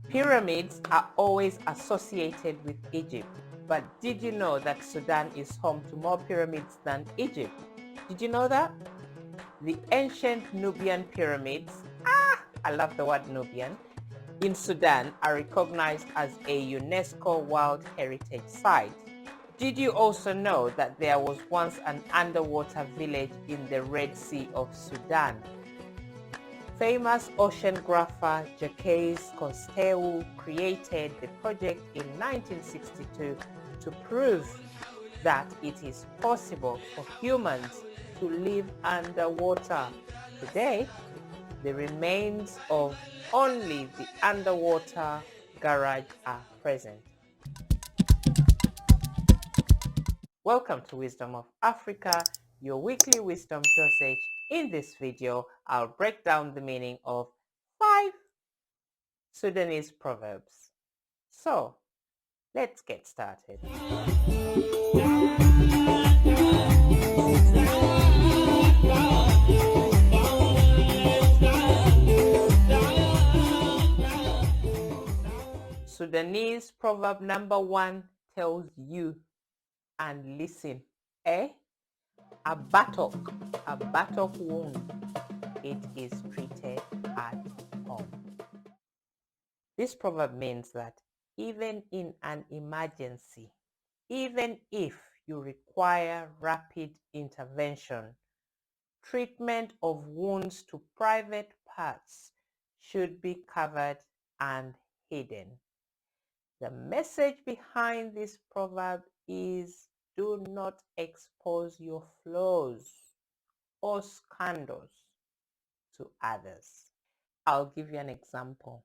Pyramids are always associated with Egypt, but did you know that Sudan is home to more pyramids than Egypt? Did you know that? The ancient Nubian pyramids, I love the word Nubian, in Sudan are recognized as a UNESCO World Heritage Site. Did you also know that there was once an underwater village in the Red Sea of Sudan? Famous oceanographer Jacques Cousteau created the project in 1962 to prove that it is possible for humans to live underwater. Today, the remains of only the underwater garage are present. Welcome to Wisdom of Africa, your weekly wisdom dosage. In this video, I'll break down the meaning of 5 Sudanese proverbs. So, let's get started. Sudanese proverb number 1 tells you, and listen, a buttock wound, it is treated at home. This proverb means that even in an emergency, even if you require rapid intervention, treatment of wounds to private parts should be covered and hidden. The message behind this proverb is do not expose your flaws or scandals to others. I'll give you an example.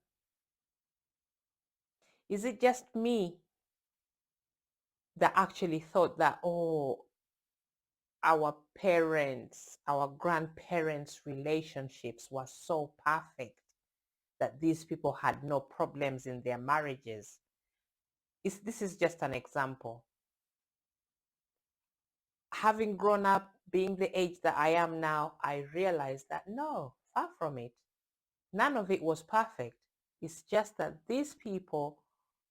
Is it just me that actually thought that, our parents, our grandparents' relationships were so perfect that these people had no problems in their marriages? This is just an example. Having grown up, being the age that I am now, I realized that no, far from it. None of it was perfect. It's just that these people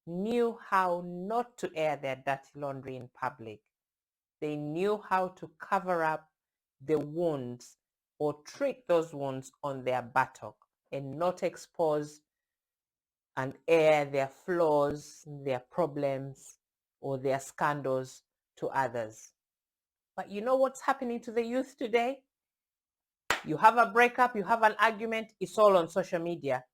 knew how not to air their dirty laundry in public. They knew how to cover up the wounds or treat those wounds on their buttock and not expose and air their flaws, their problems, or their scandals to others. But you know what's happening to the youth today? You have a breakup, you have an argument, it's all on social media.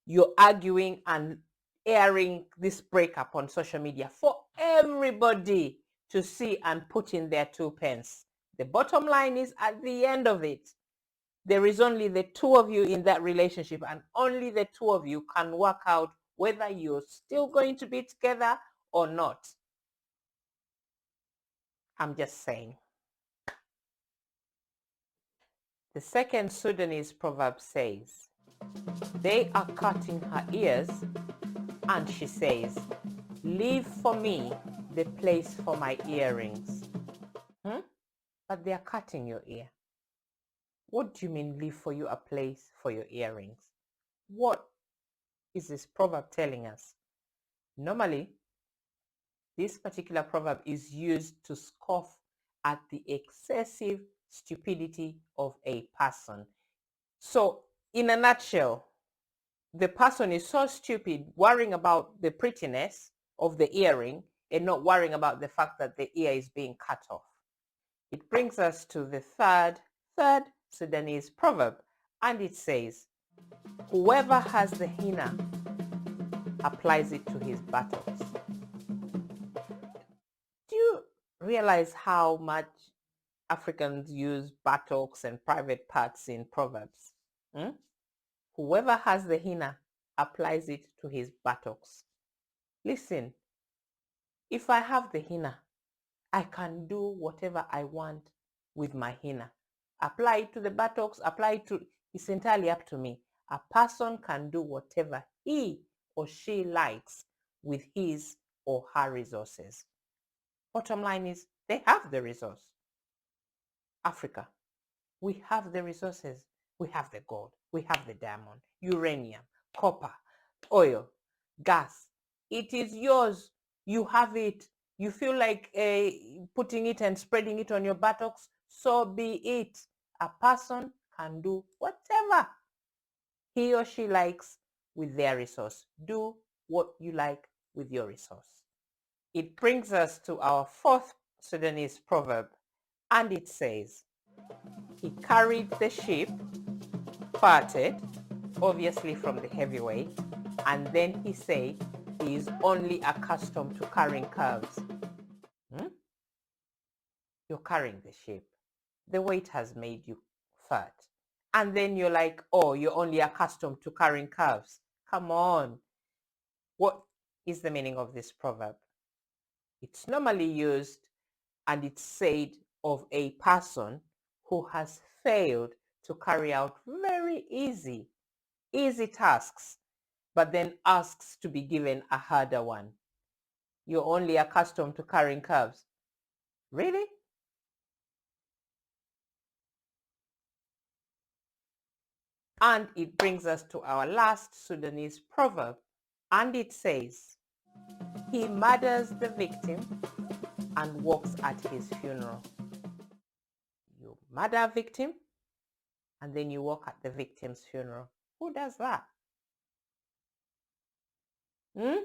You're arguing and airing this breakup on social media for everybody to see and put in their 2 pence. The bottom line is, at the end of it, there is only the 2 of you in that relationship, and only the 2 of you can work out whether you're still going to be together or not. I'm just saying. The second Sudanese proverb says, they are cutting her ears, and she says, leave for me the place for my earrings. But they are cutting your ear. What do you mean, leave for you a place for your earrings? What is this proverb telling us? Normally, this particular proverb is used to scoff at the excessive stupidity of a person. So, in a nutshell, the person is so stupid worrying about the prettiness of the earring and not worrying about the fact that the ear is being cut off. It brings us to the third Sudanese proverb, and it says, whoever has the henna applies it to his buttocks. Do you realize how much Africans use buttocks and private parts in proverbs? Whoever has the henna applies it to his buttocks. Listen, if I have the henna, I can do whatever I want with my henna. Apply it to the buttocks, apply it to, it's entirely up to me. A person can do whatever he or she likes with his or her resources. Bottom line is, they have the resource. Africa, we have the resources. We have the gold, we have the diamond, uranium, copper, oil, gas. It is yours. You have it. You feel like putting it and spreading it on your buttocks. So be it. A person can do whatever he or she likes with their resource. Do what you like with your resource. It brings us to our fourth Sudanese proverb, and it says, he carried the sheep, farted, obviously from the heavy weight, and then he said he is only accustomed to carrying calves. Hmm? You're carrying the sheep. The weight has made you fat. And then you're like, oh, you're only accustomed to carrying calves. Come on. What is the meaning of this proverb? It's normally used and it's said of a person who has failed to carry out very easy tasks, but then asks to be given a harder one. You're only accustomed to carrying calves. Really? And it brings us to our last Sudanese proverb, and it says, he murders the victim and walks at his funeral. You murder a victim and then you walk at the victim's funeral. Who does that? Hmm?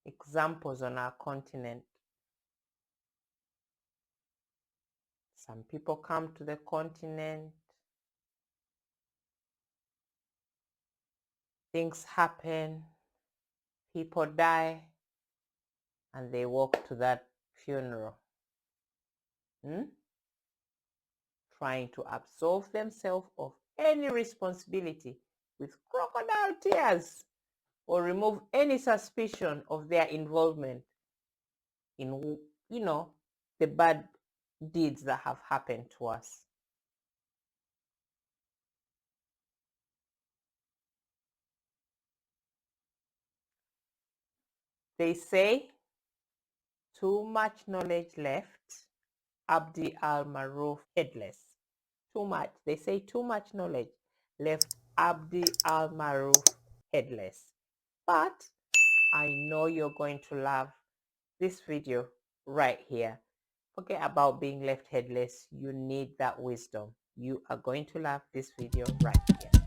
Examples on our continent. Some people come to the continent. Things happen. People die. And they walk to that funeral. Trying to absolve themselves of any responsibility with crocodile tears, or remove any suspicion of their involvement in, the bad deeds that have happened to us. They say, too much knowledge left Abdi al-Maruf headless. Too much. They say too much knowledge left Abdi al-Maruf headless. But I know you're going to love this video right here. Forget about being left headless. You need that wisdom. You are going to love this video right here.